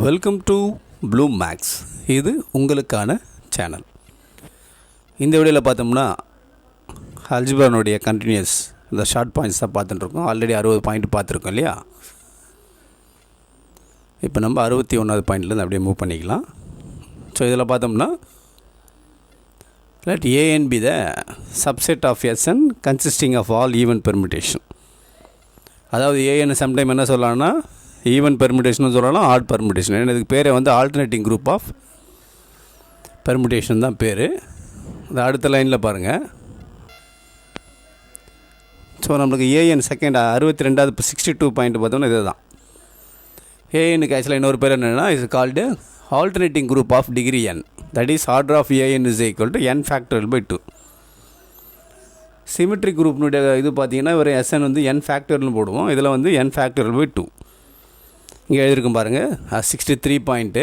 Welcome to blue maths. இது உங்களுக்கான channel. இந்த வீடியோவில் பார்த்தோம்னா அல்ஜிப்ரானுடைய கண்டினியூஸ் இந்த ஷார்ட் பாயிண்ட்ஸ் தான் பார்த்துட்டுருக்கோம். ஆல்ரெடி 60 பாயிண்ட் பார்த்துருக்கோம் இல்லையா? இப்போ நம்ம 61வது பாயிண்ட்லேருந்து அப்படியே மூவ் பண்ணிக்கலாம். ஸோ இதில் பார்த்தோம்னா let A and be the subset of Sn consisting of all even permutation. அதாவது ஏஎன் சம்டைம் என்ன சொல்லலாம்னா ஈவன் பெர்முடேஷன் சொல்லலாம், ஆட் பெர்முடேஷன். ஏன்னா இதுக்கு பேர் வந்து ஆல்டர்னேட்டிங் குரூப் ஆஃப் பெர்முடேஷன் தான் பேர். இந்த அடுத்த லைனில் பாருங்கள். ஸோ நம்மளுக்கு ஏஎன் செகண்ட் 62வது 62 பாயிண்ட் பார்த்தோம்னா இது தான். ஏஎனுக்கு ஆக்சுவலாக இன்னொரு பேர் என்னென்னா is called alternating group of degree n. That is order of A n is equal to n factorial by 2. Symmetric குரூப்னுடைய இது பார்த்தீங்கன்னா ஒரு எஸ்என் வந்து n ஃபேக்டரியல்னு போடுவோம். இதில் வந்து n ஃபேக்டரியல் பை 2 இங்கே எழுதியிருக்கும் பாருங்கள். 63 point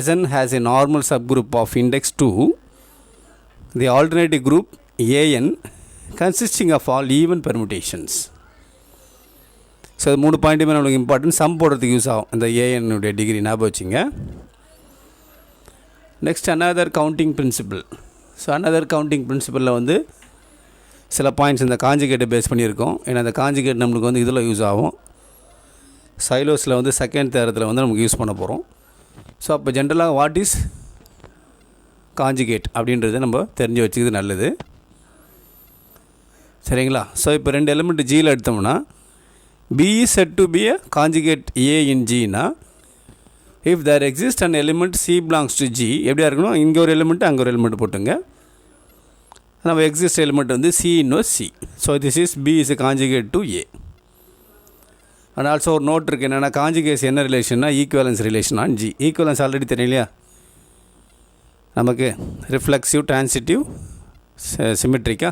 Sn has a normal subgroup of index 2 the alternative group An consisting of all even permutations. So அது 3 பாயிண்ட்டுமே நம்மளுக்கு இம்பார்ட்டன்ட். சம் போடுறதுக்கு யூஸ் ஆகும் இந்த ஏஎன்னுடைய டிகிரி ஞாபகம் வச்சுங்க. Next another counting principle. ஸோ another கவுண்டிங் பிரின்சிபலில் வந்து சில பாயிண்ட்ஸ் இந்த காஞ்சிகேட்டை பேஸ் பண்ணியிருக்கோம். ஏன்னா அந்த காஞ்சிகேட் நம்மளுக்கு வந்து இதில் யூஸ் ஆகும். சைலோஸில் வந்து செகண்ட் தேரத்தில் வந்து நமக்கு யூஸ் பண்ண போகிறோம். ஸோ அப்போ ஜென்ரலாக வாட் இஸ் காஞ்சிகேட் அப்படின்றத நம்ம தெரிஞ்சு வச்சுக்கிறது நல்லது. சரிங்களா? ஸோ இப்போ 2 எலிமெண்ட் ஜியில் எடுத்தோம்னா B is said to be a conjugate A in ஜினா if there exist an element C belongs to G எப்படியா இருக்கணும், இங்கே ஒரு எலிமெண்ட்டு அங்கே ஒரு எலிமெண்ட் போட்டுங்க. நம்ம எக்ஸிஸ்ட் எலிமெண்ட் வந்து சி இன்னும் C. So this is B is conjugate to A. And also ஒரு நோட் இருக்குது என்னென்னா காஞ்சிகேஸ் என்ன ரிலேஷன்னா equivalence relation on G. Equivalence already தெரியும் இல்லையா நமக்கு? ரிஃப்ளெக்சிவ், டிரான்சிட்டிவ், சிமெட்ரிக்கா,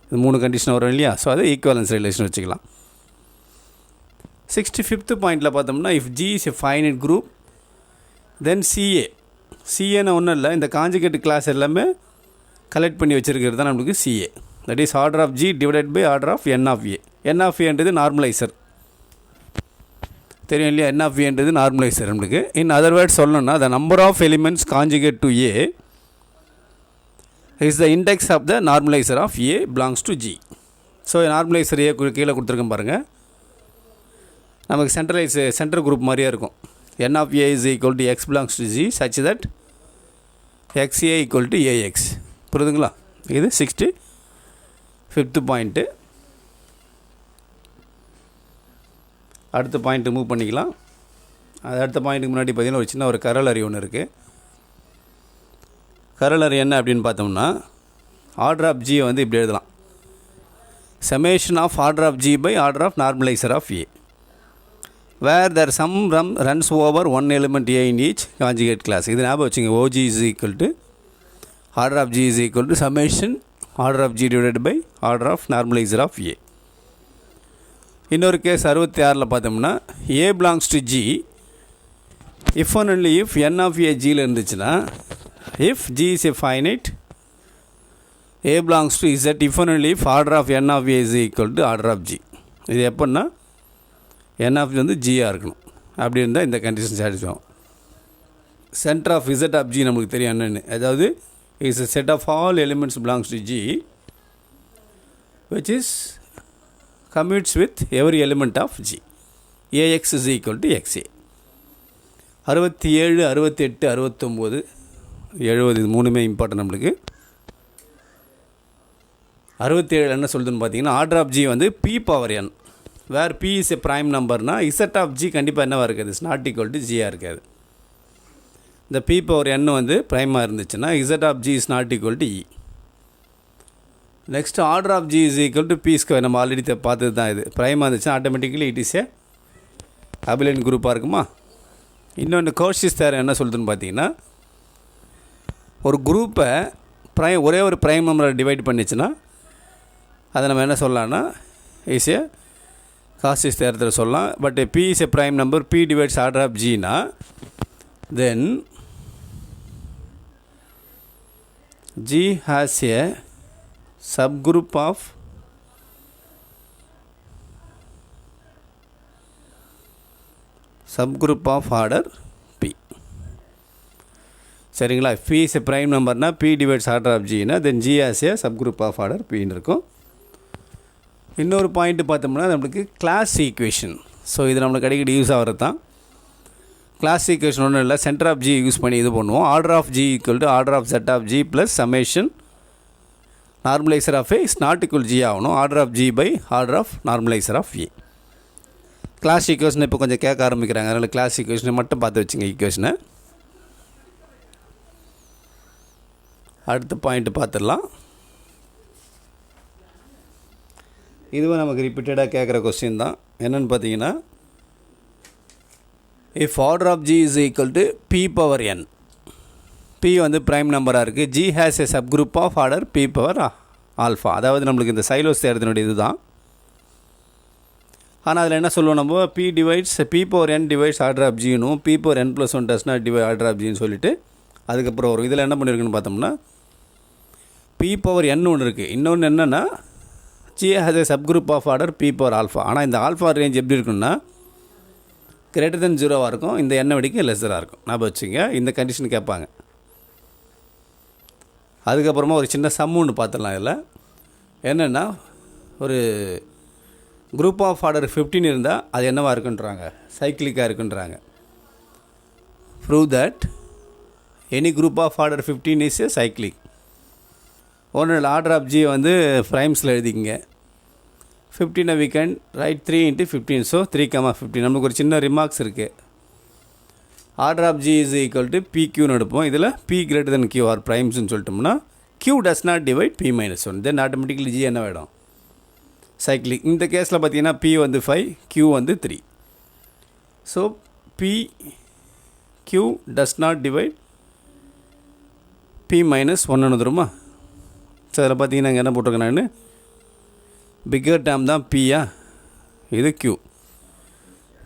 இது 3 கண்டிஷன் வரும் இல்லையா? ஸோ அது ஈக்குவலன்ஸ் ரிலேஷன் வச்சுக்கலாம். 65th பாயிண்டில் பார்த்தோம்னா if G is a finite group then C A. சிஏன்னு ஒன்றும் இல்லை, இந்த காஞ்சிகேட் கிளாஸ் எல்லாமே கலெக்ட் பண்ணி வச்சுருக்கிறது தான் நம்மளுக்கு C A. That is order of G divided by order of N of A. N of ஏன்றது நார்மலைசர் தெரியும் இல்லையா? என் ஆஃப் ஏன்றது நார்மலைசர் நம்மளுக்கு. இன் அதர் வேர்ட் சொல்லணும்னா the number of elements conjugate to A is the index of the normalizer of A belongs to G. So normalizer A கீழே கொடுத்துருக்கேன் பாருங்கள். நமக்கு சென்டர் குரூப் மாதிரியே இருக்கும். N of A is equal to X belongs to G such that X A equal to A X. புரியுதுங்களா? இது 65th point. அடுத்த point move பண்ணிக்கலாம். அது அடுத்த பாயிண்ட்டுக்கு முன்னாடி பார்த்திங்கன்னா ஒரு சின்ன ஒரு கரலறி ஒன்று இருக்குது. கரலறி என்ன அப்படின்னு பார்த்தோம்னா ஆர்டர் ஆஃப் ஜியை வந்து இப்படி எழுதலாம். Summation of order of G by order of normaliser of A where the sum runs over one element A in each conjugate class. இது ஞாபகம் வச்சுங்க. O G is equal to order of G is equal to summation order of G divided by order of normaliser of A. இன்னொரு case 66ல் பார்த்தோம்னா A belongs to G if one only if N of A ஜியில் இருந்துச்சுன்னா if G is a finite A belongs to Z if one only if order of N of A is equal to order of G. இது எப்போன்னா என் of வந்து ஜியாக இருக்கணும். அப்படி இருந்தால் இந்த condition satisfy. Centre of Z of G நமக்கு தெரியும் என்னென்னு. அதாவது is a set of all elements belongs to G which is commutes with every element of G. Ax is equal to xa. 67, 68, 69, 70 இது 3மே இம்பார்ட்டன் நம்மளுக்கு. 67 என்ன சொல்லுதுன்னு பார்த்தீங்கன்னா ஆர்டர் ஆஃப் ஜி வந்து p power n where p is a prime நம்பர்னா Z of G கண்டிப்பாக என்னவாக இருக்காது, இஸ் நாட் ஈக்குவல் டு ஜியாக இருக்காது. இந்த p பவர் n வந்து ப்ரைமாக இருந்துச்சுன்னா Z of G is not equal to E. Next order of G is equal to P square. நம்ம ஆல்ரெடி பார்த்தது தான். இது ப்ரைமாக இருந்துச்சுன்னா automatically it is a abelian குரூப்பாக இருக்குமா. இன்னொன்று கோஷிஸ் தேரம் என்ன சொல்லுதுன்னு பார்த்தீங்கன்னா ஒரு குரூப்பை ஒரே ஒரு ப்ரைம் நம்பரை டிவைட் பண்ணிச்சுன்னா அதை நம்ம என்ன சொல்லலாம்னா இஸ் ஏ காஷிஸ் தேரத்தில் சொல்லலாம். But P is a prime number, P divides order of ஜினா then G has a subgroup of subgroup of order P. சரிங்களா? P இஸ் ப்ரைம் நம்பர்னால் P டிவைட்ஸ் ஆர்டர் ஆஃப் Gனா then G has a subgroup of order Pன்னு இருக்கும். இன்னொரு point பார்த்தோம்னா நம்மளுக்கு class equation. So இது நம்மளுக்கு அடிக்கடி யூஸ் ஆகிறது தான். கிளாஸ் ஈக்குவேஷன் ஒன்றும் இல்லை, சென்டர் ஆஃப் G யூஸ் பண்ணி இது பண்ணுவோம். Order of G equal to order of Z of G plus summation normaliser of A is not equal G ஆகணும். Order of G by order of normaliser of A. Class equation இப்போ கொஞ்சம் கேட்க ஆரம்பிக்கிறாங்க, அதனால் class ஈக்குவேஷனை மட்டும் பார்த்து வச்சுங்க ஈக்குவேஷனை. அடுத்த பாயிண்ட் பார்த்துடலாம். இதுவும் நமக்கு ரிப்பீட்டடாக கேட்குற கொஸ்டின் தான். என்னென்னு பார்த்தீங்கன்னா, if order of G is equal to P power n, P வந்து ப்ரைம் நம்பராக இருக்குது, G has a subgroup of order P power alpha. அதாவது நம்மளுக்கு இந்த சைலோஸ் தேர்தனுடைய இது தான். ஆனால் அதில் என்ன சொல்லுவோம் நம்ம, P divides P power n divides order of Gனும் P power n + 1 does not divide order of Gன்னு சொல்லிவிட்டு அதுக்கப்புறம் வரும். இதில் என்ன பண்ணியிருக்குன்னு பார்த்தோம்னா, P பவர் n ஒன்று இருக்குது, இன்னொன்று என்னென்னா G has a subgroup of order P power alpha. ஆனால் இந்த ஆல்ஃபா ரேஞ்ச் எப்படி இருக்குன்னா கிரேட்டர் தென் 0வாக இருக்கும், இந்த n வடிக்கு லெஸ்ஸராக இருக்கும். ஞாபகம் வச்சுங்க, இந்த கண்டிஷன் கேட்பாங்க. அதுக்கப்புறமா ஒரு சின்ன சம் ஒன்று பார்த்துடலாம். இதில் என்னென்னா, ஒரு குரூப் ஆஃப் ஆர்டர் 15 இருந்தால் அது என்னவாக இருக்குன்றாங்க, சைக்கிளிக்காக இருக்குன்றாங்க. Prove that any group of order 15 is a cyclic. ஒன்று ஆர்டர் ஆஃப் G வந்து ப்ரைம்ஸில் எழுதிக்கிங்க. 15 we can write 3 into 15, so 3,15. நமக்கு ஒரு சின்ன ரிமார்க்ஸ் இருக்குது. Order of G is equal to PQன்னு எடுப்போம். இதில் P greater than Q are ப்ரைம்ஸ்ன்னு சொல்லிட்டோம்னா Q does not divide P minus 1, then automatically G என்ன வேணும், சைக்கிளிக். இந்த கேஸில் பார்த்தீங்கன்னா P வந்து 5, Q வந்து 3. So Q does not divide P minus 1 வந்துருமா. ஸோ அதில் பார்த்தீங்கன்னா இங்கே என்ன போட்டிருக்கேன் நான், பிக்கர் டேம் தான் Pயா, இது Q.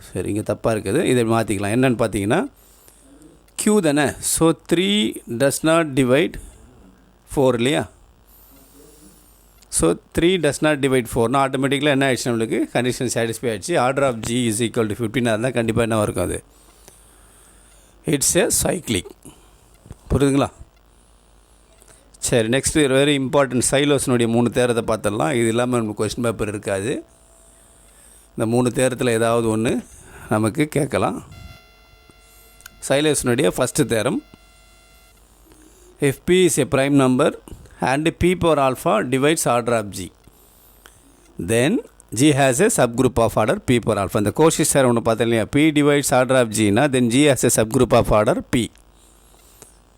சரி, இங்கே தப்பாக இருக்குது, இதை மாற்றிக்கலாம். என்னென்னு பார்த்தீங்கன்னா Q தானே, ஸோ 3 does not divide 4 இல்லையா. ஸோ 3 does not divide 4னா ஆட்டோமேட்டிக்கலாக என்ன ஆயிடுச்சு, நம்மளுக்கு கண்டிஷன் சாட்டிஸ்ஃபை ஆகிடுச்சு. Order of G is equal to 15 இருந்தால் கண்டிப்பாக என்ன இருக்கும், அது இட்ஸ் ஏ சைக்ளிக். புரியுதுங்களா? சரி, நெக்ஸ்ட்டு வெரி இம்பார்ட்டன்ட் சைலோஸ்னுடைய 3 தேரத்தை பார்த்துடலாம். இது இல்லாமல் நமக்கு கொஸ்டின் பேப்பர் இருக்காது. இந்த 3 தேரத்தில் ஏதாவது ஒன்று நமக்கு கேட்கலாம். சைலோஸ்னுடைய first theorem, if P is a prime number and P power alpha divides order of G, then G has a subgroup of order P power alpha. இந்த கோஷிஸ் தேரம் ஒன்று பார்த்தோம் இல்லையா, P divides order of G னா then G has a subgroup of order P.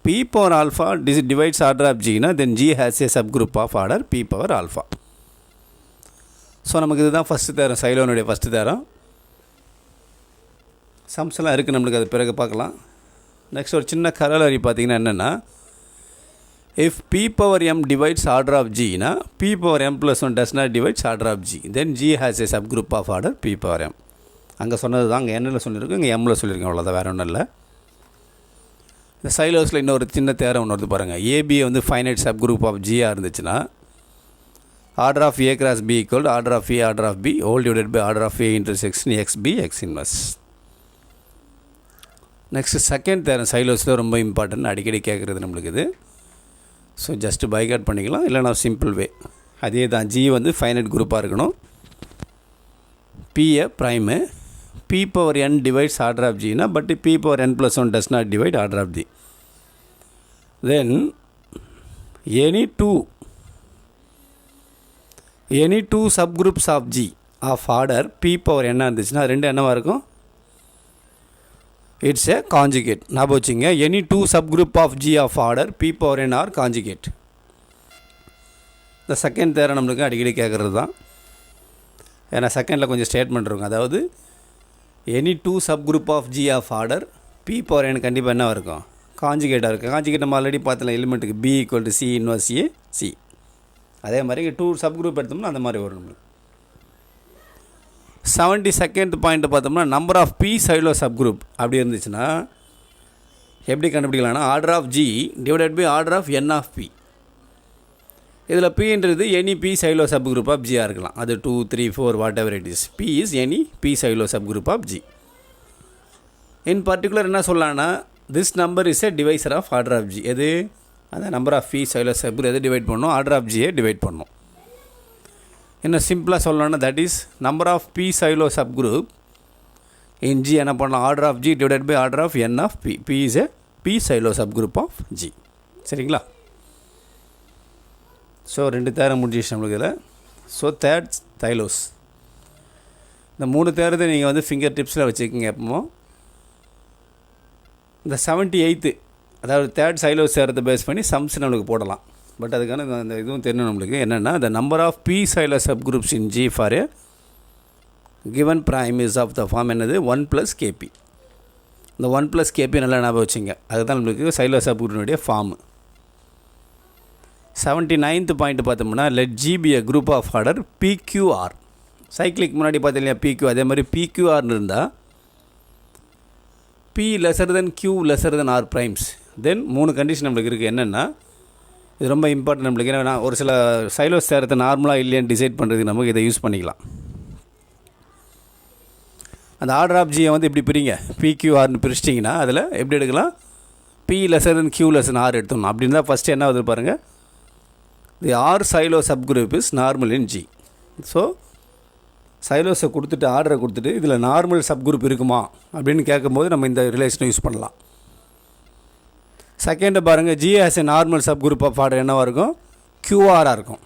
P power alpha divides order of G னா then G has a subgroup of order P power alpha. So நமக்கு இதுதான் first theorem, சைலோனுடைய first theorem. சம்ஸ்லாம் இருக்குது நம்மளுக்கு, அது பிறகு பார்க்கலாம். Next ஒரு சின்ன கரலரி பார்த்தீங்கன்னா என்னென்னா, if P power m divides order of G னா P power m plus 1 does not divides order of G, then G has a subgroup of order P power m. அங்கே சொன்னது தான், அங்கே என்னில் சொல்லியிருக்கோம், இங்கே எம்மில் சொல்லியிருக்கோம், அவ்வளோதான், வேறு ஒன்றும் இல்லை. இந்த சைலோஸில் இன்னொரு சின்ன தேரம் ஒன்று வருது பாருங்கள். ஏபி வந்து ஃபைனைட் சப் குரூப் ஆஃப் ஜியாக இருந்துச்சுன்னா order of A cross B equal order of A order of B whole divided by order of A intersection X B X inverse. Next second theorem சைலோஸில் ரொம்ப important, அடிக்கடி கேட்குறது நம்மளுக்கு இது. So just boycott பண்ணிக்கலாம், இல்லைனா சிம்பிள் வே அதே தான். ஜி வந்து ஃபைனைட் குரூப்பாக இருக்கணும், பிஏ ப்ரைமு, P power n divides order of G na, but P power n plus 1 does not divide order of G. Then any two subgroups of G of order P power n இருந்துச்சுன்னா ரெண்டு என்னவாக இருக்கும், it's A conjugate. ஞாபகம் வச்சுங்க, any two subgroup of G of order P power n are conjugate. இந்த second theorem நம்மளுக்கு அடிக்கடி கேட்குறது தான். ஏன்னா செகண்டில் கொஞ்சம் ஸ்டேட்மெண்ட் இருக்கும். அதாவது any two subgroup of G of order P power n கண்டிப்பாக என்ன இருக்கும், காஞ்சுகேட்டாக இருக்குது. காஞ்சுகேட் நம்ம ஆல்ரெடி பார்த்தலாம், எலிமெண்ட்டுக்கு B equal to C inverse A C. அதே மாதிரி இங்கே டூ சப்குரூப் எடுத்தோம்னா அந்த மாதிரி வரும் நம்மளுக்கு. 72nd பாயிண்ட் பார்த்தோம்னா number of P Sylow subgroup அப்படி இருந்துச்சுன்னா எப்படி கண்டுபிடிக்கலாம்னா order of G divided by order of N of P. இதில் Pன்றது any P Sylow subgroup of Gயாக இருக்கலாம். அது 2, 3, 4 whatever it is. P is any P Sylow subgroup of G. In particular என்ன சொல்லலாம்னா this number is a divisor of order of G. எது அந்த number of P Sylow subgroup எது divide பண்ணணும், order of ஜியை divide பண்ணணும். இன்னும் சிம்பிளாக சொல்லணும்னா that is number of P Sylow subgroup in G என்ன பண்ணலாம், order of G divided by order of N of P. P is a P Sylow subgroup of G. சரிங்களா? So 2 theorem முடிஞ்சிச்சு நம்மளுக்கு இதில். So third Sylow's. இந்த 3 தேரத்தை நீங்கள் வந்து finger டிப்ஸில் வச்சுக்கோங்க. எப்போ இந்த 78th அதாவது தேர்ட் சைலோஸ் தேரத்தை பேஸ் பண்ணி சம்ஸ் நம்மளுக்கு போடலாம். பட் அதுக்கான இந்த இதுவும் தெரியணும் நம்மளுக்கு. என்னென்னா the number of p Xylo subgroups in G for a given prime is of the form என்னது 1 plus kp. இந்த 1 plus kp நல்லா ஞாபகம் வச்சுங்க. அதுதான் நம்மளுக்கு சைலோ சப்குரூப்பினுடைய ஃபார்மு. 79th பாயிண்ட் பார்த்தோம்னா let G be a group of order PQR. Cyclic முன்னாடி பார்த்தீங்கன்னா PQ, அதே மாதிரி PQRனு இருந்தால் P lesser than Q lesser than R primes. தென் 3 கண்டிஷன் நம்மளுக்கு இருக்குது. என்னென்னா இது ரொம்ப இம்பார்ட்டன்ட் நம்மளுக்கு. ஏன்னா ஒரு சில சைலோஸ் தேரத்தை நார்மலாக இல்லையான்னு டிசைட் பண்ணுறதுக்கு நமக்கு இதை யூஸ் பண்ணிக்கலாம். அந்த ஆர்டர் ஆஃப் ஜியை வந்து இப்படி பிரிங்க, PQRனு பிரிச்சிட்டிங்கன்னா அதில் எப்படி எடுக்கலாம், P lesser than Q lesser than R எடுத்துடணும். அப்படின்னு தான் ஃபஸ்ட்டு என்ன வந்து பாருங்கள், the R Sylow subgroup is normal in G. So சைலோஸை கொடுத்துட்டு ஆர்டரை கொடுத்துட்டு இதில் நார்மல் சப்குரூப் இருக்குமா அப்படின்னு கேட்கும்போது நம்ம இந்த ரிலேஷனை யூஸ் பண்ணலாம். செகண்டு பாருங்கள், G has a normal subgroup of order என்னவாக இருக்கும், QRஆக இருக்கும்.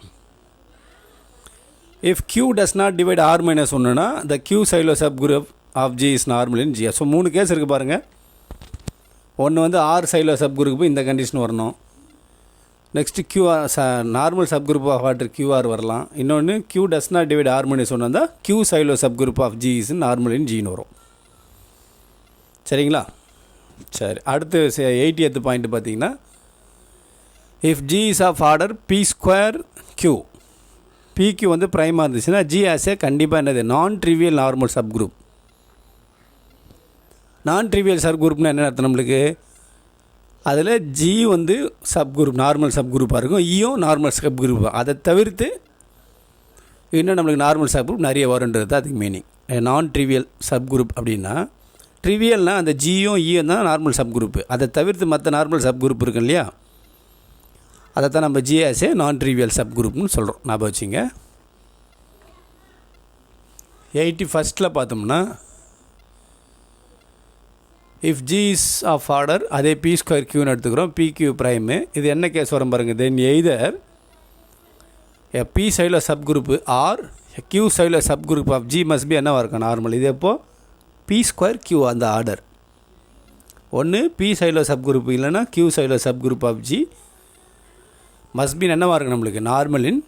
If Q does not divide R minus ஒன்றுனா the Q Sylow subgroup of G is normal in G. So 3 case இருக்குது பாருங்கள். ஒன்று வந்து R சைலோ சப்குரூப்பு இந்த கண்டிஷன் வரணும். Next QR normal subgroup of order QR வரலாம். இன்னொன்று Q does not divide R minus ஒன்று வந்தால் Q Sylow subgroup of G is normal in Gன்னு வரும். சரிங்களா? சரி, அடுத்து 80th பாயிண்ட் பார்த்தீங்கன்னா if G is of order P square Q, PQ வந்து ப்ரைமாக இருந்துச்சுன்னா G ஆஸ் ஏ கண்டிப்பாக என்னது நான் ட்ரிவியல் நார்மல் சப்குரூப். நான் ட்ரிவியல் சப்குரூப்னு என்ன அர்த்தம் நம்மளுக்கு, அதில் G வந்து சப்குரூப் நார்மல் சப்குரூப்பாக இருக்கும், ஈயும் நார்மல் சப்குரூப்பாக. அதை தவிர்த்து இன்னும் நம்மளுக்கு நார்மல் சப்குரூப் நிறைய வருன்றது தான் அதுக்கு மீனிங். நான் ட்ரிவியல் சப்குரூப் அப்படின்னா ட்ரிவியல்னால் அந்த ஜியும் ஈயும் தான் நார்மல் சப்குரூப்பு. அதை தவிர்த்து மற்ற நார்மல் சப்குரூப் இருக்கு இல்லையா, அதை தான் நம்ம ஜி ஆஸ் ஏ நான் ட்ரிவியல் சப்குரூப்னு சொல்கிறோம். ஞாபகம் வச்சுங்க. 81st பார்த்தோம்னா if G is of order அதே P ஸ்கொயர் Qன்னு எடுத்துக்கிறோம், PQ ப்ரைமு. இது என்ன கேஸ் வரும் பாருங்கள், then either a P Sylow subgroup or Q Sylow subgroup of G must be என்னவாக இருக்கும் நார்மல். இது எப்போது P ஸ்கொயர் Q அந்த ஆர்டர். ஒன்று P சைலோ சப்குரூப் இல்லைனா Q Sylow subgroup of G must be என்னவாக இருக்கும் நம்மளுக்கு நார்மல் இன்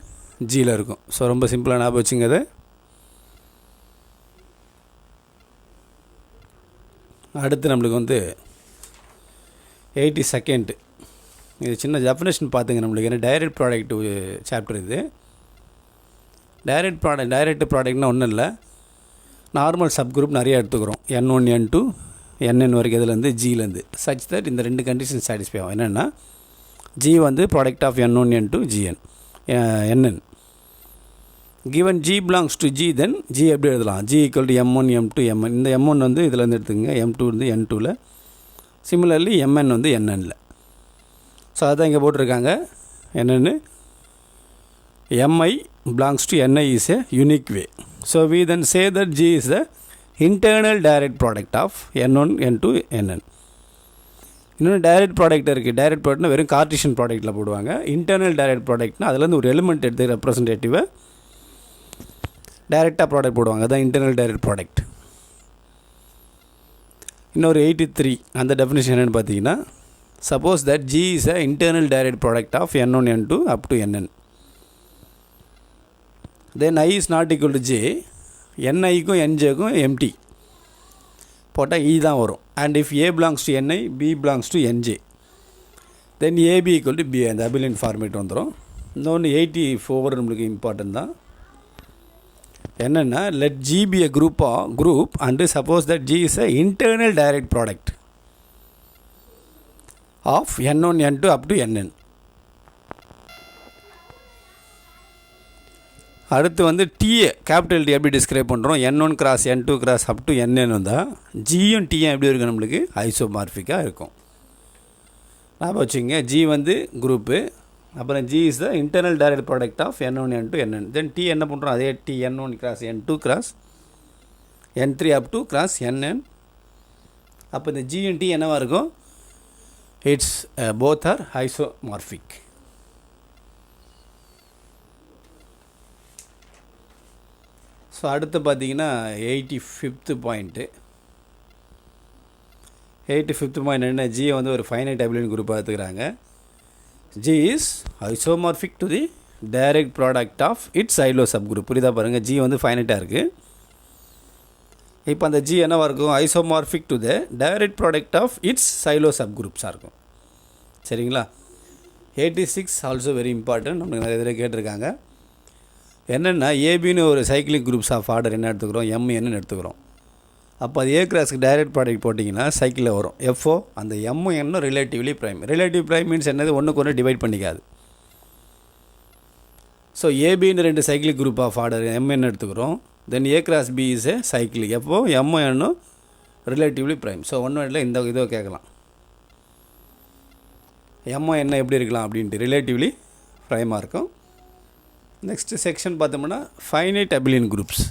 Gயில் இருக்கும். ஸோ ரொம்ப சிம்பிளாக ஞாபகம் வச்சுங்க. அதை அடுத்து நம்மளுக்கு வந்து 82nd இது சின்ன டெஃபினேஷன் பார்த்துங்க நம்மளுக்கு. ஏன்னா டைரக்ட் ப்ராடக்ட் சாப்டர் இது. டைரக்ட் ப்ராடக்ட்னா ஒன்றும் இல்லை, நார்மல் சப்குரூப் நிறையா எடுத்துக்கிறோம், N1 N2 NN வரைக்கும் இதுலேருந்து Gலேருந்து சச் தட் இந்த 2 கண்டிஷன் சாட்டிஸ்ஃபை ஆகும். என்னென்னா G வந்து product of N1 N2 GN NN. given G belongs to G, then G எப்படி எழுதலாம், G equal to M1 M2 Mn. இந்த M1 வந்து இதிலேருந்து எடுத்துங்க, M2 வந்து N2ல், சிமிலர்லி Mn வந்து NNல். ஸோ அதான் இங்கே போட்டிருக்காங்க என்னென்னு, Mi belongs to Ni is a unique way. So we then say that G is the internal direct product of N1 N2 Nn. இன்னொன்று டைரக்ட் ப்ராடக்ட் இருக்குது. டைரக்ட் ப்ராடக்ட்னா வெறும் கார்டீஷியன் ப்ராடக்ட்டில் போடுவாங்க. இன்டர்னல் டைரக்ட் ப்ராடக்ட்னா அதுலேருந்து ஒரு எலிமெண்ட் எடுத்து ரெப்ரசன்டேட்டிவை டைரெக்டாக ப்ராடக்ட் போடுவாங்க, அதுதான் இன்டர்னல் டைரக்ட் ப்ராடக்ட். இன்னொரு 83 அந்த டெஃபினிஷன் என்னென்னு பார்த்தீங்கன்னா, suppose that G is a internal direct product of N1 N2 up to Nn, then I is not equal to J, Niக்கும் Njக்கும் எம்டி போட்டால் E தான் வரும். And if A belongs to Ni, B belongs to Nj, then AB equal to B, அந்த abelian format வந்துடும். இன்னொன்று 84 நம்மளுக்கு important தான். என்னென்னா let G be a group and suppose that G is a internal direct product of N1 N2 up to Nn. அடுத்து வந்து டீயை capital D எப்படி டிஸ்கிரைப் பண்ணுறோம், N1 cross N2 cross up to Nn வந்தால் ஜியும் டீயும் எப்படி இருக்கும், நம்மளுக்கு ஐசோமார்ஃபிக்காக இருக்கும். ஞாபகம் வச்சுங்க, ஜி வந்து குரூப்பு, அப்புறம் G is the internal direct product of N1 N2 Nn. Then D என்ன பண்ணுறோம், அதே D N1 cross N2 cross N3 up to cross Nn. அப்போ இந்த ஜியும் டி என்னவாக இருக்கும், it's both are isomorphic. So அடுத்து பார்த்தீங்கன்னா 85th பாயிண்ட்டு. 85th பாயிண்ட் என்ன, ஜியை வந்து ஒரு ஃபைனைட் அபிலியன் குரூப்பாக எடுத்துக்கிறாங்க. G is isomorphic to the direct product of its Sylow subgroup. புரியுதா பாருங்கள், ஜி வந்து ஃபைனைட்டாக இருக்குது. இப்போ அந்த ஜி என்னவாக இருக்கும், isomorphic to the direct product of its Sylow சப் குரூப்ஸாக இருக்கும். சரிங்களா. 86 ஆல்சோ வெரி இம்பார்ட்டன்ட், நம்மளுக்கு நிறைய இதில் கேட்டிருக்காங்க. என்னென்னா ஏபின்னு ஒரு சைக்கிளிக் குரூப்ஸ் ஆஃப் ஆர்டர் என்ன எடுத்துக்கிறோம், எம்என்னு எடுத்துக்கிறோம். அப்போ அது ஏ கிராஸ்க்கு டைரக்ட் ப்ராடக்ட் போட்டிங்கன்னா சைக்கிளில் வரும் எஃப்ஓ. அந்த எம்என்னு relatively prime. Relative prime means என்னது, ஒன்றுக்கு ஒன்று டிவைட் பண்ணிக்காது. ஸோ ஏபின்னு 2 சைக்கிளிக் குரூப் ஆஃப் ஆர்டர் எம்என்னு எடுத்துக்கிறோம். Then A cross B is a cyclic, எப்போ எம்என்னும் ரிலேட்டிவ்லி ப்ரைம். ஸோ ஒன்றும் இல்லை, இந்த இதோ கேட்கலாம், எம்என் எப்படி இருக்கலாம் அப்படின்ட்டு ரிலேட்டிவ்லி ப்ரைமாக இருக்கும். நெக்ஸ்ட்டு செக்ஷன் பார்த்தோம்னா ஃபைனைட் அபிலியன் குரூப்ஸ்.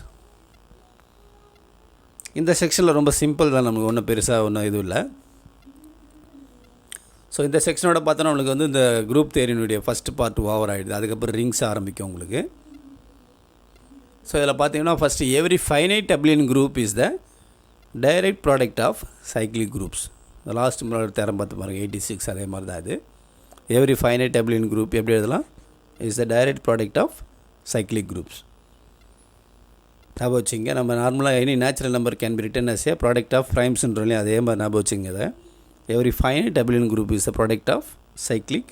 இந்த செக்ஷனில் ரொம்ப சிம்பிள் தான், நமக்கு ஒன்றும் பெருசாக ஒன்றும் இதுவும் இல்லை. ஸோ இந்த செக்ஷனோட பார்த்தோன்னா உங்களுக்கு வந்து இந்த குரூப் தேரியினுடைய ஃபஸ்ட்டு பார்ட் ஓவர் ஆகிடுது. அதுக்கப்புறம் ரிங்ஸ் ஆரம்பிக்கும் உங்களுக்கு. ஸோ இதில் பார்த்தீங்கன்னா first every finite abelian group is the direct product of cyclic groups. இந்த லாஸ்ட் முன்னாடி தேரம் பார்த்து பாருங்கள், 86 அதே மாதிரி தான் இது. எவ்ரி ஃபைனைட் அபிலியன் குரூப் எப்படி எழுதலாம், is the direct product of cyclic groups. ஞாபகம் வச்சுங்க, நம்ம நார்மலாக any natural number can be written as a product of primesன்றோம், அதே மாதிரி ஞாபகம் வச்சுங்க. அதை every finite abelian group is the product of cyclic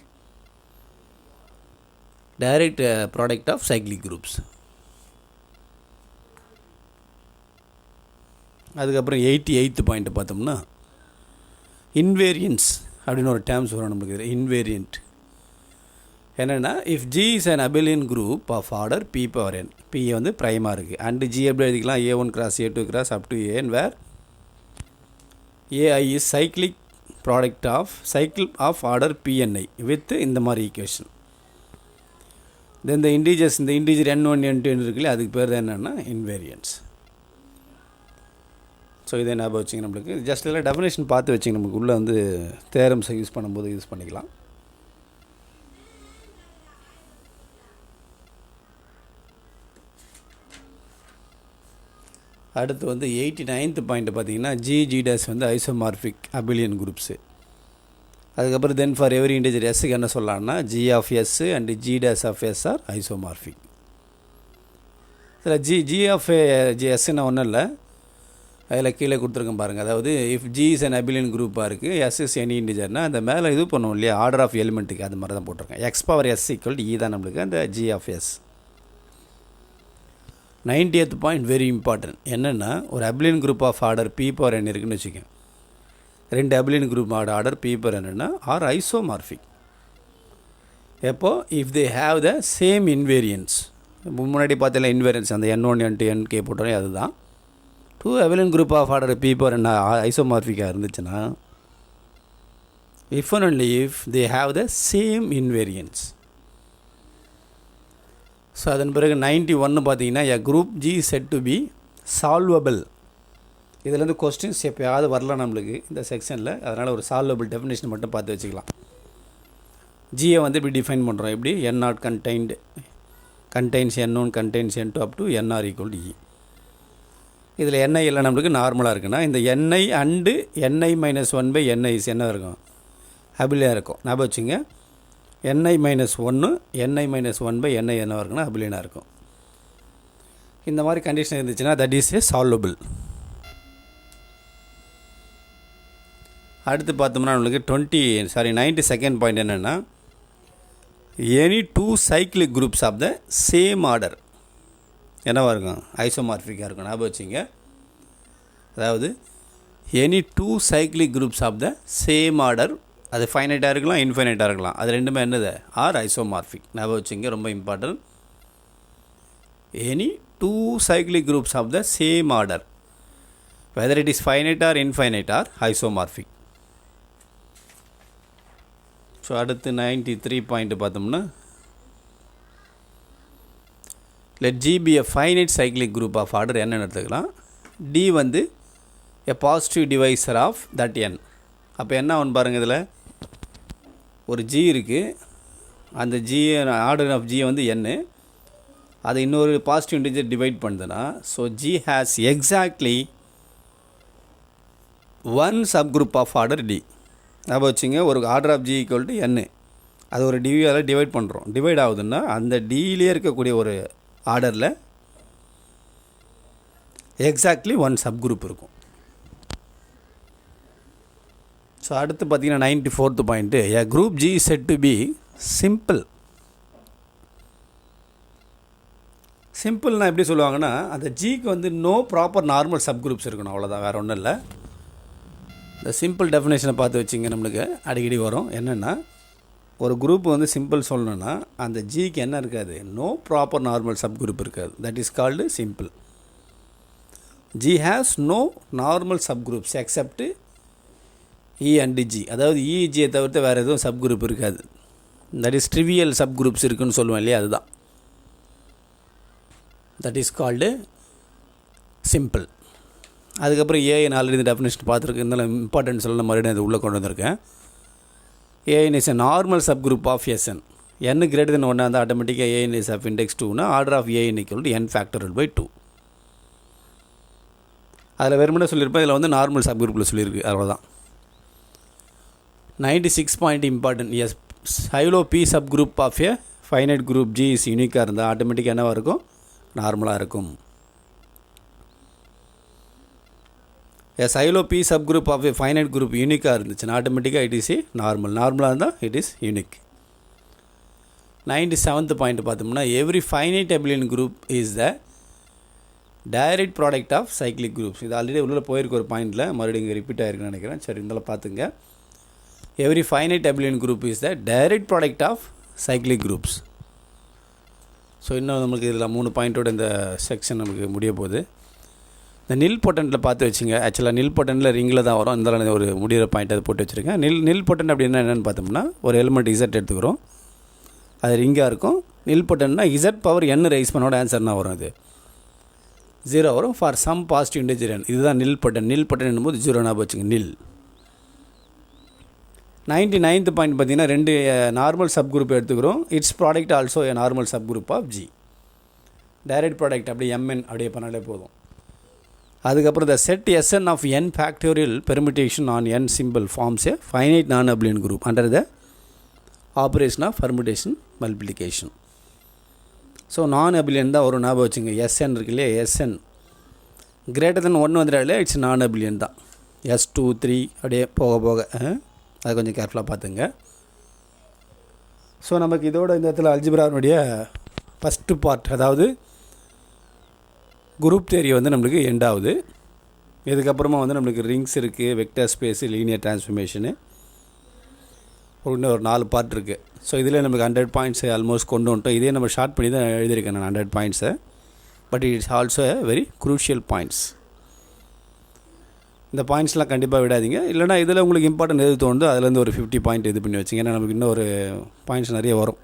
direct product of cyclic groups. அதுக்கப்புறம் 88th பாயிண்ட் பார்த்தோம்னா இன்வேரியன்ஸ் அப்படின்னு ஒரு டேர்ம்ஸ் வரும் நம்மளுக்கு. இன்வேரியன்ட் என்னென்னா, if G is an abelian group of order B power N, P வந்து ப்ரைமாக இருக்குது, அண்டு ஜி எப்படி எழுதிக்கலாம், A1 cross A2 cross up to ஏன், where A I is cyclic product of cycle of order P N I with இந்த மாதிரி equation. தென் இந்த integers, இந்த இண்டீஜர் N1 N2 இருக்குல்ல, அதுக்கு பேர் தான் என்னென்னா இன்வேரியன்ஸ். ஸோ இதை ஞாபகம் வச்சிங்க, நம்மளுக்கு ஜஸ்ட் எல்லாம் டெஃபினேஷன் பார்த்து வச்சிங்க, நமக்கு உள்ளே வந்து தேரம்ஸை யூஸ் பண்ணும்போது யூஸ் பண்ணிக்கலாம். அடுத்து வந்து 89th பாயிண்ட் பார்த்தீங்கன்னா ஜி டேஸ் வந்து ஐசோமார்ஃபிக் அபிலியன் குரூப்ஸு. அதுக்கப்புறம் தென் ஃபார் எவரி இன்டிஜர் எஸ்ஸுக்கு என்ன சொல்லலாம்னா G of S and G dash of S are isomorphic. இதில் ஜி ஆஃப் எஸ்ன்னு ஒன்றும் இல்லை, அதில் கீழே கொடுத்துருக்கேன் பாருங்கள். அதாவது if G is an abelian குரூப்பாக இருக்குது, எஸ் இஸ் எனி இன்டிஜர்னா அந்த மேலே இது பண்ணுவோம் இல்லையா, ஆர்டர் ஆஃப் எலிமெண்ட்டுக்கு அது மாதிரி தான் போட்டிருக்கேன். X power S equal E தான் நம்மளுக்கு அந்த G of S. 90th point very important. என்னென்னா, ஒரு abelian group of order B power N இருக்குன்னு வச்சுக்கோங்க. 2 abelian group order B power என்னென்னா ஆர் ஐசோமார்ஃபிக். எப்போ if they have the same invariants. முன்னாடி பார்த்தீங்கன்னா இன்வேரியன்ஸ் அந்த N1 N2 Nk போட்டோன்னே அதுதான். 2 abelian group of order B power என்ன ஐசோமார்ஃபிக்காக இருந்துச்சுன்னா, if and only if they have the same invariants. So அதன் பிறகு 91 பார்த்தீங்கன்னா a group G said to be solvable. இதுலேருந்து கொஸ்டின்ஸ் எப்போயாவது வரலாம் நம்மளுக்கு இந்த செக்ஷனில், அதனால் ஒரு சால்வபிள் டெஃபினேஷன் மட்டும் பார்த்து வச்சுக்கலாம். ஜியை வந்து இப்படி டிஃபைன் பண்ணுறோம், எப்படி N0 contains N1 contains N2 up to NR equal to E. இதில் NI எல்லாம் நம்மளுக்கு நார்மலாக இருக்குன்னா, இந்த NI and NI minus 1/NI என்ன இருக்கும், அபிலியாக இருக்கும். ஞாபகம் வச்சுங்க, NI minus 1 NI minus 1/NI என்ன இருக்குன்னா அபிலியனாக இருக்கும். இந்த மாதிரி கண்டிஷன் இருந்துச்சுன்னா தட் இஸ் ஏ சால்வபிள். அடுத்து பார்த்தோம்னா நம்மளுக்கு 92nd பாயிண்ட் என்னென்னா, any 2 cyclic groups of the same order என்னவாக இருக்கும், ஐசோமார்ஃபிக்காக இருக்கும். ஞாபகம் வச்சுங்க, அதாவது any 2 cyclic groups of the same order, அது ஃபைனைட்டாக இருக்கலாம் இன்ஃபைனைட்டாக இருக்கலாம், அது ரெண்டுமே என்னது ஆர் ஐசோமார்ஃபிக். ஞாபகம் வச்சுங்க, ரொம்ப important. any two cyclic groups of the same order, whether it is finite or infinite or isomorphic. So அடுத்து 93 பாயிண்ட் பார்த்தோம்னா, let G be a finite cyclic group of order n எடுத்துக்கலாம். D வந்து a positive divisor of that n. அப்போ என்ன ஆகும்னு பாருங்கள், இதில் ஒரு G இருக்குது, அந்த G ஆர்டர் ஆஃப் G வந்து n, அதை இன்னொரு பாசிட்டிவ் இன்டிஜர் டிவைட் பண்ணுதுன்னா, so G has exactly one subgroup of order D. அப்போ வச்சுங்க, ஒரு order of G equal to n, அது ஒரு டிவியால் டிவைட் பண்ணுறோம். டிவைட் ஆகுதுன்னா அந்த டிலே இருக்கக்கூடிய ஒரு ஆர்டரில் எக்ஸாக்ட்லி ஒன் சப்குரூப் இருக்கும். ஸோ அடுத்து பார்த்தீங்கன்னா 94th point, a group G is said to be simple. சிம்பிள்னால் எப்படி சொல்லுவாங்கன்னா, அந்த ஜிக்கு வந்து நோ ப்ராப்பர் நார்மல் சப்குரூப்ஸ் இருக்கணும், அவ்வளோதான், வேறு ஒன்றும் இல்லை. இந்த சிம்பிள் டெஃபினேஷனை பார்த்து வச்சிங்க, நம்மளுக்கு அடிக்கடி வரும். என்னென்னா, ஒரு குரூப் வந்து சிம்பிள் சொல்லணுன்னா அந்த ஜிக்கு என்ன இருக்காது, நோ ப்ராப்பர் நார்மல் சப்குரூப் இருக்காது. That is called simple. G has no normal subgroups except e and G. அதாவது இஜியை தவிர்த்து வேறு எதுவும் சப்குரூப் இருக்காது. தட் இஸ் ட்ரிவியல் சப்குரூப்ஸ் இருக்குதுன்னு சொல்லுவேன் இல்லையா, அதுதான். That is called simple. அதுக்கப்புறம் ஏஎன் ஆல்ரெடி இந்த டெஃபினேஷன் பார்த்துருக்கு, இருந்தாலும் இம்பார்ட்டன்ட் சொல்ல மறுபடியும் அது உள்ளே கொண்டு வந்திருக்கேன். A N is a normal subgroup of S N. n greater than 1 அந்த ஆட்டோமேட்டிக்காக ஏஎன் இஸ் ஆஃப் இண்டெக்ஸ் 2னா order of A N equal to n factorial by 2. அதில் வெறுமனே சொல்லியிருப்பேன், இதில் வந்து நார்மல் சப் குரூப்பில் சொல்லியிருக்கு, அவ்வளோதான். 96 point important. Sylow P subgroup of a finite group G is யூனிக்காக இருந்தால் ஆட்டோமேட்டிக்காக என்னவாக இருக்கும், நார்மலாக இருக்கும். Sylow P subgroup of a finite group யூனிக்காக இருந்துச்சுன்னா ஆட்டோமேட்டிக்காக இட் இஸ் ஏ நார்மல். நார்மலாக இருந்தால் it is unique. 97th point பார்த்தோம்னா, every finite abelian group is the direct product of cyclic groups. இது ஆல்ரெடி உள்ள போயிருக்க ஒரு பாயிண்டில் மறுபடியும் இங்கே ரிப்பீட் ஆகிருக்குன்னு நினைக்கிறேன். சரி, இருந்தாலும் பார்த்துங்க. Every finite abelian group is the direct product of cyclic groups. So இன்னும் நமக்கு இதில் 3 பாயிண்ட்டோட இந்த செக்ஷன் நமக்கு முடிய போகுது. இந்த நில் பொட்டன்ட்டில் பார்த்து வச்சுங்க. ஆக்சுவலாக நில் பொட்டன்ட்டில் ரிங்கில் தான் வரும். இந்த ஒரு முடிகிற பாயிண்ட் அதை போட்டு வச்சுருக்கேன். நில் பொட்டன்ட் அப்படின்னா என்னென்னு பார்த்தோம்னா, ஒரு எலிமெண்ட் இசட் எடுத்துக்கிறோம், அது ரிங்காக இருக்கும். நில் பொட்டன்ட்னா இசட் பவர் n ரைஸ் பண்ணோட ஆன்சர்னா வரும், அது 0 வரும் for some positive integer n. இதுதான் நில் பொட்டன். நில் பொட்டன் என்னும்போது 0 ஞாபகம் வச்சுங்க, நில். 99th பாயிண்ட் பார்த்தீங்கன்னா, 2 நார்மல் சப் குரூப் எடுத்துக்கிறோம். Its product also a normal subgroup of G. Direct product அப்படியே mn அப்படியே பண்ணாலே போதும். அதுக்கப்புறம் the set Sn of n factorial permutation on n simple forms a finite non abelian group under the operation of permutation multiplication. So non abelian தான் ஒரு ஞாபகம் வச்சுங்க. Sn இருக்கு இல்லையா, Sn கிரேட்டர் தென் 1 வந்துடாலே இட்ஸ் நான் அபிலியன் தான். S2 3 அப்படியே போக போக அது கொஞ்சம் கேர்ஃபுல்லாக பார்த்துங்க. ஸோ நமக்கு இதோட இந்த இடத்துல அல்ஜிப்ரானுடைய ஃபஸ்ட்டு பார்ட், அதாவது குரூப் தியரி வந்து நம்மளுக்கு எண்ட் ஆகுது. இதுக்கப்புறமா வந்து நம்மளுக்கு ரிங்ஸ் இருக்குது, வெக்டர் ஸ்பேஸு, லீனியர் டிரான்ஸ்ஃபர்மேஷனு, இன்னும் ஒரு 4 பார்ட் இருக்குது. ஸோ இதில் நமக்கு 100 பாயிண்ட்ஸ் ஆல்மோஸ்ட் கொண்டு வந்துட்டோம். இதே நம்ம ஷார்ட் பண்ணி தான் எழுதியிருக்கேன் நான் 100 பாயிண்ட்ஸை. But it's also a very crucial points. இந்த பாயிண்ட்ஸ்லாம் கண்டிப்பாக விடாதீங்க. இல்லைனா இதில் உங்களுக்கு இம்பார்ட்டன்ட் எது தோணுதோ அதுலேருந்து ஒரு 50 பாயிண்ட் இது பண்ணி வச்சிங்க. ஏன்னா நமக்கு இன்னும் ஒரு பாயிண்ட்ஸ் நிறைய வரும்.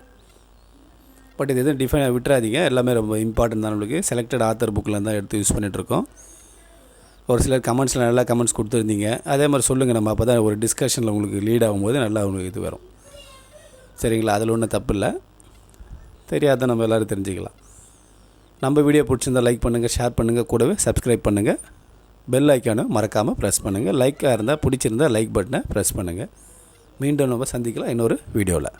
பட் இது எதுவும் டிஃபைன் விட்டுறாதீங்க. எல்லாமே ரொம்ப இம்பார்ட்டன்ட் தான். நம்மளுக்கு செலக்டட் ஆத்தர் புக்கில் தான் எடுத்து யூஸ் பண்ணிகிட்ருக்கோம். ஒரு சிலர் கமெண்ட்ஸில் நல்லா கமெண்ட்ஸ் கொடுத்துருந்தீங்க. அதே மாதிரி சொல்லுங்கள், நம்ம அப்போ தான் ஒரு டிஸ்கஷனில் உங்களுக்கு லீட் ஆகும்போது நல்லா உங்களுக்கு இது வரும். சரிங்களா? அதில் ஒன்றும் தப்பு இல்லை. தெரியாத நம்ம எல்லோரும் தெரிஞ்சுக்கலாம். நம்ம வீடியோ பிடிச்சிருந்தால் லைக் பண்ணுங்கள், ஷேர் பண்ணுங்கள், கூடவே சப்ஸ்கிரைப் பண்ணுங்கள். பெல் ஐக்கானை மறக்காமல் ப்ரெஸ் பண்ணுங்கள். லைக்காக இருந்தால் பிடிச்சிருந்தால் லைக் பட்டனை ப்ரெஸ் பண்ணுங்கள். மீண்டும் நம்ம சந்திக்கலாம் இன்னொரு வீடியோவில்.